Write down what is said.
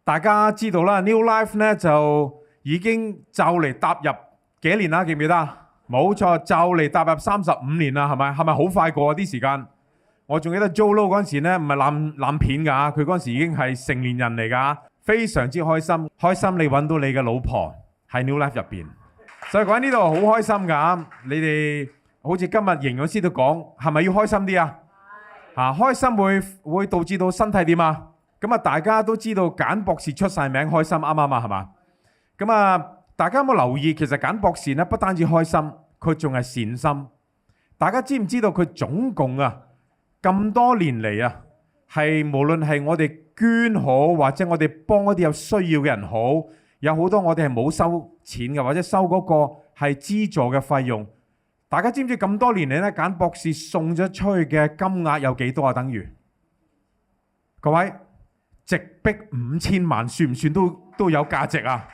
大家知道啦，New Life 咧就已經就嚟踏入幾年啦，記唔記得？冇錯，就嚟踏入35年啦，係咪？係咪好快過啊啲時間？我仲記得 Joe Low 嗰陣時咧，唔係攬片㗎，佢嗰陣時已經係成年人嚟㗎，非常之開心，開心你揾到你嘅老婆喺 New Life 入邊，所以講喺呢度好開心㗎。你哋好似今日營養師都講，係咪要開心啲啊？開心會導致到身體點啊？咁啊，大家都知道簡博士出晒名，開心啱唔啱啊？係嘛？咁啊，大家有冇留意？其實簡博士咧不單止開心，佢仲係善心。大家知唔知道佢總共啊咁多年嚟啊，係無論係我哋捐好，或者我哋幫一啲有需要嘅人好，有好多我哋係冇收錢嘅，或者收嗰個係資助嘅費用。大家知唔知咁多年嚟咧，簡博士送咗出去嘅金額有幾多啊？等於各位直逼5000萬，算唔算都有價值啊？